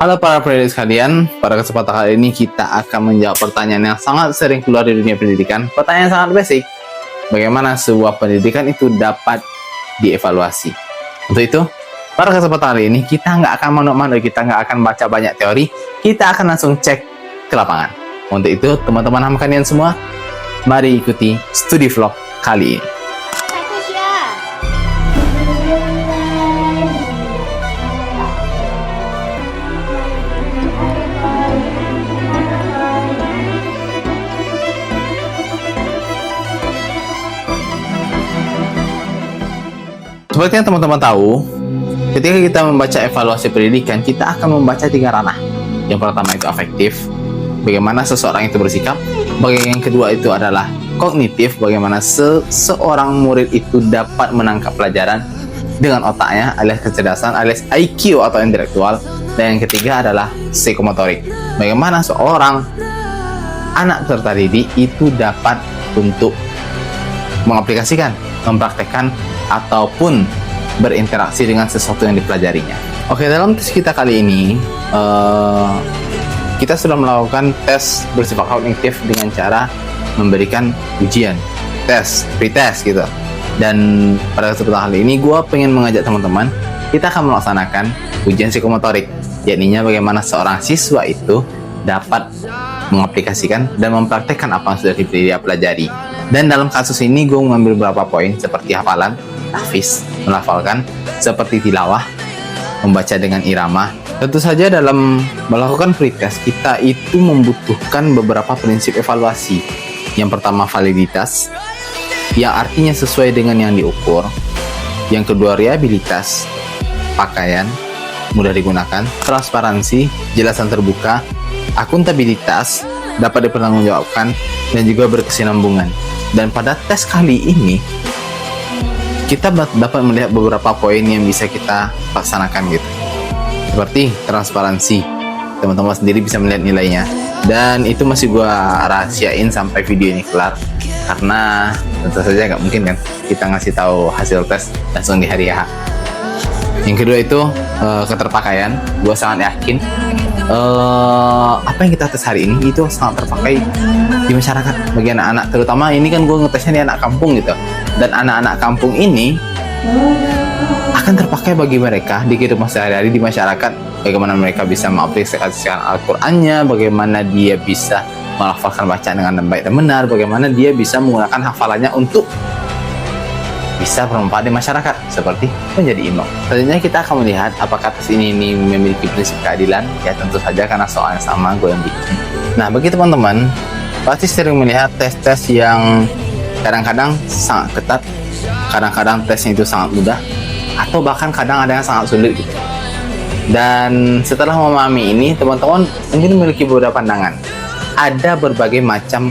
Halo para pendidik sekalian, pada kesempatan kali ini kita akan menjawab pertanyaan yang sangat sering keluar di dunia pendidikan. Pertanyaan yang sangat basic, bagaimana sebuah pendidikan itu dapat dievaluasi? Untuk itu, pada kesempatan kali ini kita nggak akan manuk-manuk, kita nggak akan baca banyak teori, kita akan langsung cek ke lapangan. Untuk itu, teman-teman ham kalian semua, mari ikuti studi vlog kali ini. Seperti yang teman-teman tahu, ketika kita membaca evaluasi pendidikan, kita akan membaca 3 ranah. Yang pertama itu afektif, bagaimana seseorang itu bersikap. Bagian yang kedua itu adalah kognitif, bagaimana seseorang murid itu dapat menangkap pelajaran dengan otaknya, alias kecerdasan, alias IQ atau intelektual. Dan yang ketiga adalah psikomotorik, bagaimana seorang anak peserta didik itu dapat untuk mengaplikasikan, mempraktekkan, ataupun berinteraksi dengan sesuatu yang dipelajarinya. Oke, dalam tes kita kali ini kita sudah melakukan tes bersifat kognitif dengan cara memberikan ujian, tes, pretest gitu. Dan pada kesempatan kali ini gue pengen mengajak teman-teman, kita akan melaksanakan ujian psikomotorik, yakni bagaimana seorang siswa itu dapat mengaplikasikan dan mempraktekkan apa yang sudah dia pelajari. Dan dalam kasus ini gue mengambil beberapa poin seperti hafalan, tahfiz, melafalkan, seperti tilawah, membaca dengan irama. Tentu saja dalam melakukan pretest kita itu membutuhkan beberapa prinsip evaluasi. Yang pertama validitas, yang artinya sesuai dengan yang diukur. Yang kedua reliabilitas, pakaian, mudah digunakan, transparansi, jelasan terbuka, akuntabilitas, dapat dipertanggungjawabkan, dan juga berkesinambungan. Dan pada tes kali ini kita dapat melihat beberapa poin yang bisa kita laksanakan gitu. Seperti transparansi, teman-teman sendiri bisa melihat nilainya. Dan itu masih gua rahasiain sampai video ini kelar, karena tentu saja nggak mungkin kan kita ngasih tahu hasil tes langsung di hari H. Yang kedua itu keterpakaian. Gua sangat yakin apa yang kita tes hari ini itu sangat terpakai di masyarakat bagi anak-anak, terutama ini kan gue ngetesnya di anak kampung gitu, dan anak-anak kampung ini akan terpakai bagi mereka di kehidupan sehari-hari di masyarakat. Bagaimana mereka bisa mengaplikasikan Al-Qur'annya, bagaimana dia bisa melafalkan bacaan dengan baik dan benar, bagaimana dia bisa menggunakan hafalannya untuk bisa bermanfaat di masyarakat seperti menjadi imam. Selanjutnya kita akan melihat apakah tes ini memiliki prinsip keadilan. Ya tentu saja karena soalnya sama gue yang bikin. Nah bagi teman-teman pasti sering melihat tes-tes yang kadang-kadang sangat ketat, kadang-kadang tesnya itu sangat mudah, atau bahkan kadang ada yang sangat sulit gitu. Dan setelah memahami ini, teman-teman mungkin memiliki beberapa pandangan. Ada berbagai macam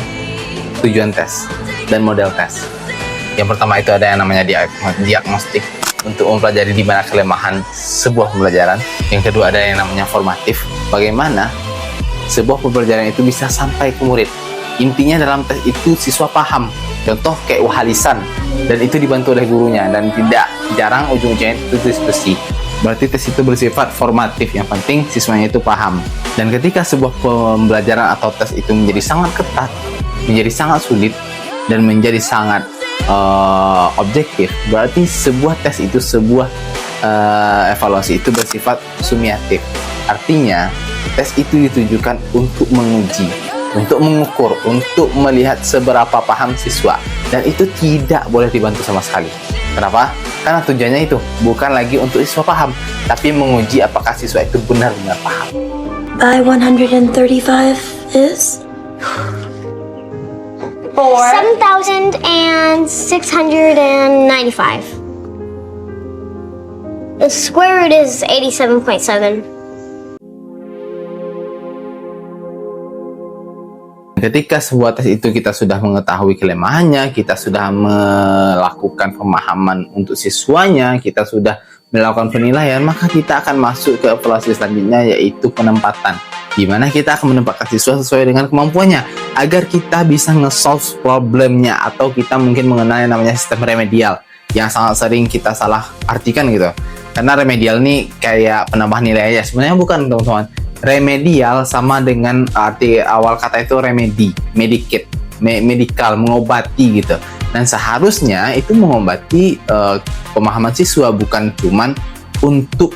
tujuan tes dan model tes. Yang pertama itu ada yang namanya diagnostik, untuk mempelajari di mana kelemahan sebuah pembelajaran. Yang kedua ada yang namanya formatif, bagaimana sebuah pembelajaran itu bisa sampai ke murid. Intinya dalam tes itu siswa paham. Contoh kayak wahalisan, dan itu dibantu oleh gurunya, dan tidak jarang ujung-ujungnya itu diskusi. Berarti tes itu bersifat formatif, yang penting siswanya itu paham. Dan ketika sebuah pembelajaran atau tes itu menjadi sangat ketat, menjadi sangat sulit, dan menjadi sangat objektif, berarti sebuah tes itu, sebuah evaluasi itu bersifat sumiatif. Artinya tes itu ditujukan untuk menguji, untuk mengukur, untuk melihat seberapa paham siswa, dan itu tidak boleh dibantu sama sekali. Kenapa? Karena tujuannya itu bukan lagi untuk siswa paham, tapi menguji apakah siswa itu benar-benar paham. By 135 is 7,695. The square root is 87.7. Ketika sebuah tes itu kita sudah mengetahui kelemahannya, kita sudah melakukan pemahaman untuk siswanya, kita sudah melakukan penilaian, maka kita akan masuk ke evaluasi selanjutnya, yaitu penempatan. Di mana kita akan menempatkan siswa sesuai dengan kemampuannya agar kita bisa nge-solve problemnya, atau kita mungkin mengenal yang namanya sistem remedial yang sangat sering kita salah artikan gitu. Karena remedial ini kayak penambah nilai aja, sebenarnya bukan teman-teman. Remedial sama dengan arti awal kata itu remedy, medicate, medical, mengobati gitu. Dan seharusnya itu mengobati pemahaman siswa, bukan cuman untuk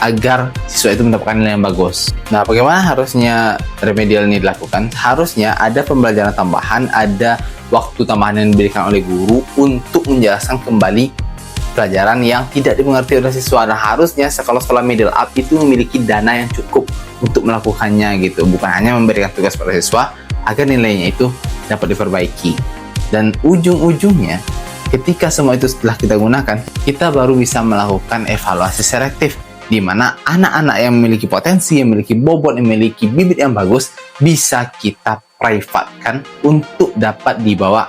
agar siswa itu mendapatkan nilai yang bagus. Nah, bagaimana harusnya remedial ini dilakukan? Harusnya ada pembelajaran tambahan, ada waktu tambahan yang diberikan oleh guru untuk menjelaskan kembali pelajaran yang tidak dimengerti oleh siswa. Nah, harusnya sekolah-sekolah middle up itu memiliki dana yang cukup untuk melakukannya gitu, bukan hanya memberikan tugas pada siswa agar nilainya itu dapat diperbaiki. Dan ujung-ujungnya, ketika semua itu setelah kita gunakan, kita baru bisa melakukan evaluasi selektif, di mana anak-anak yang memiliki potensi, yang memiliki bobot, yang memiliki bibit yang bagus, bisa kita privatkan untuk dapat dibawa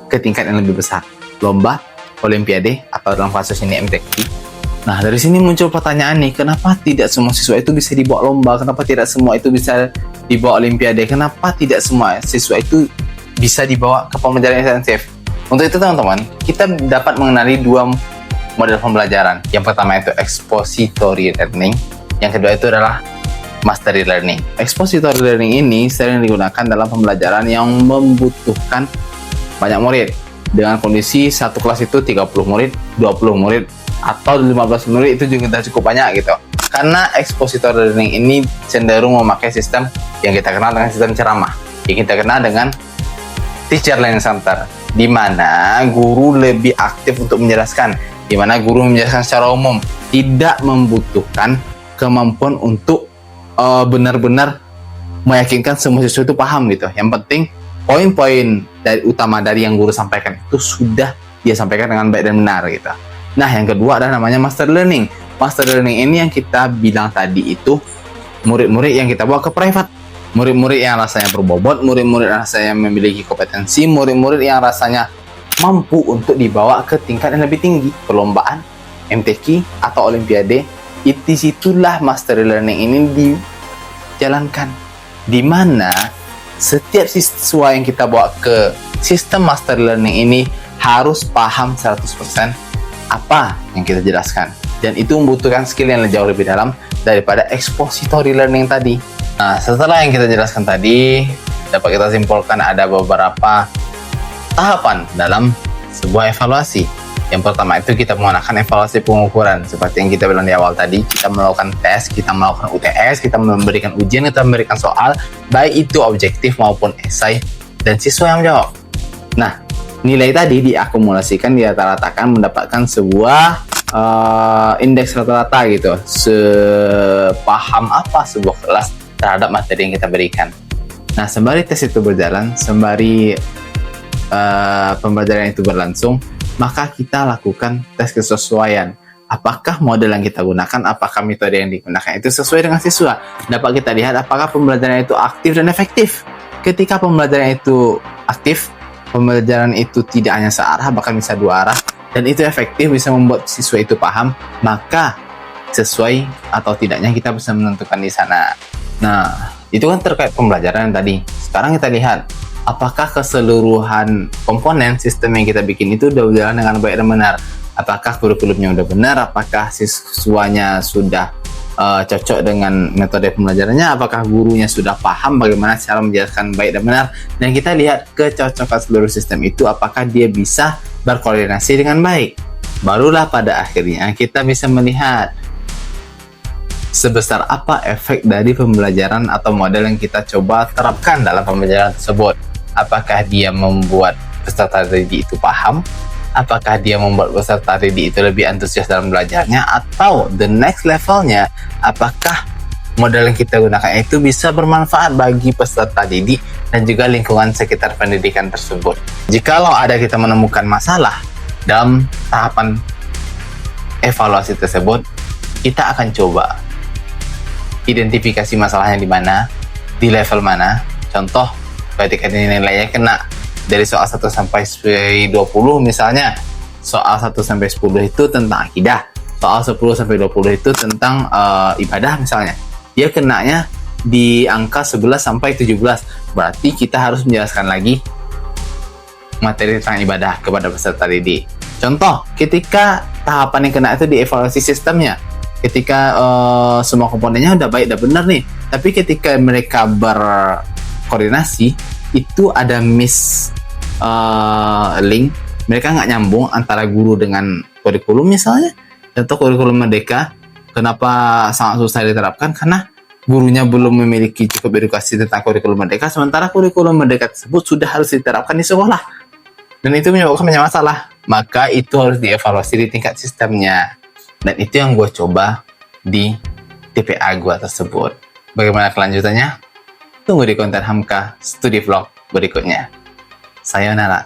ke tingkat yang lebih besar, lomba, olimpiade, atau dalam kasus ini MTQ. Nah, dari sini muncul pertanyaan nih, kenapa tidak semua siswa itu bisa dibawa lomba? Kenapa tidak semua itu bisa dibawa olimpiade? Kenapa tidak semua siswa itu bisa dibawa ke pembelajaran intensif? Untuk itu teman-teman, kita dapat mengenali dua model pembelajaran. Yang pertama itu expository learning, yang kedua itu adalah mastery learning. Expository learning ini sering digunakan dalam pembelajaran yang membutuhkan banyak murid. Dengan kondisi satu kelas itu 30 murid, 20 murid, atau 15 murid itu juga cukup banyak gitu. Karena expository learning ini cenderung memakai sistem yang kita kenal dengan sistem ceramah, yang kita kenal dengan teacher learning center, di mana guru lebih aktif untuk menjelaskan, di mana guru menjelaskan secara umum, tidak membutuhkan kemampuan untuk benar-benar meyakinkan semua siswa itu paham gitu. Yang penting poin-poin utama dari yang guru sampaikan itu sudah dia sampaikan dengan baik dan benar gitu. Nah, yang kedua adalah namanya master learning. Master learning ini yang kita bilang tadi itu murid-murid yang kita bawa ke private, murid-murid yang rasanya berbobot, murid-murid yang rasanya memiliki kompetensi, murid-murid yang rasanya mampu untuk dibawa ke tingkat yang lebih tinggi, perlombaan, MTQ, atau olimpiade. Disitulah mastery learning ini dijalankan, di mana setiap siswa yang kita bawa ke sistem mastery learning ini harus paham 100% apa yang kita jelaskan, dan itu membutuhkan skill yang jauh lebih dalam daripada expository learning tadi. Nah, setelah yang kita jelaskan tadi, dapat kita simpulkan ada beberapa tahapan dalam sebuah evaluasi. Yang pertama itu kita menggunakan evaluasi pengukuran. Seperti yang kita bilang di awal tadi, kita melakukan tes, kita melakukan UTS, kita memberikan ujian, kita memberikan soal, baik itu objektif maupun esai, dan siswa yang menjawab. Nah, nilai tadi diakumulasikan, dirata-ratakan, mendapatkan sebuah indeks rata-rata gitu, sepaham apa sebuah kelas terhadap materi yang kita berikan. Nah, sembari tes itu berjalan, sembari pembelajaran itu berlangsung, maka kita lakukan tes kesesuaian. Apakah model yang kita gunakan, apakah metode yang digunakan itu sesuai dengan siswa. Dapat kita lihat apakah pembelajaran itu aktif dan efektif. Ketika pembelajaran itu aktif, pembelajaran itu tidak hanya searah, bahkan bisa dua arah, dan itu efektif, bisa membuat siswa itu paham, maka sesuai atau tidaknya kita bisa menentukan di sana. Nah, itu kan terkait pembelajaran tadi. Sekarang kita lihat apakah keseluruhan komponen sistem yang kita bikin itu sudah berjalan dengan baik dan benar. Apakah kurikulumnya sudah benar, apakah siswanya sudah cocok dengan metode pembelajarannya, apakah gurunya sudah paham bagaimana cara menjelaskan baik dan benar. Dan kita lihat kecocokan seluruh sistem itu, apakah dia bisa berkoordinasi dengan baik. Barulah pada akhirnya kita bisa melihat sebesar apa efek dari pembelajaran atau model yang kita coba terapkan dalam pembelajaran tersebut. Apakah dia membuat peserta didik itu paham? Apakah dia membuat peserta didik itu lebih antusias dalam belajarnya? Atau the next levelnya, apakah model yang kita gunakan itu bisa bermanfaat bagi peserta didik dan juga lingkungan sekitar pendidikan tersebut? Jikalau ada kita menemukan masalah dalam tahapan evaluasi tersebut, kita akan coba identifikasi masalahnya di mana, di level mana. Contoh, ketika nilainya kena dari soal 1 sampai 20 misalnya, soal 1 sampai 10 itu tentang akidah, soal 10 sampai 20 itu tentang ibadah misalnya, dia kenanya di angka 11 sampai 17, berarti kita harus menjelaskan lagi materi tentang ibadah kepada peserta didik. Contoh, ketika tahapan yang kena itu dievaluasi sistemnya, ketika semua komponennya udah baik, udah benar nih, Tapi ketika mereka berkoordinasi, itu ada link, mereka nggak nyambung antara guru dengan kurikulum misalnya. Contoh kurikulum Merdeka, kenapa sangat susah diterapkan? Karena gurunya belum memiliki cukup edukasi tentang kurikulum Merdeka, sementara kurikulum Merdeka tersebut sudah harus diterapkan di sekolah. Dan itu menyebabkan banyak masalah. Maka itu harus dievaluasi di tingkat sistemnya. Dan itu yang gue coba di TPA gue tersebut. Bagaimana kelanjutannya? Tunggu di konten Hamka Studi Vlog berikutnya. Sayonara.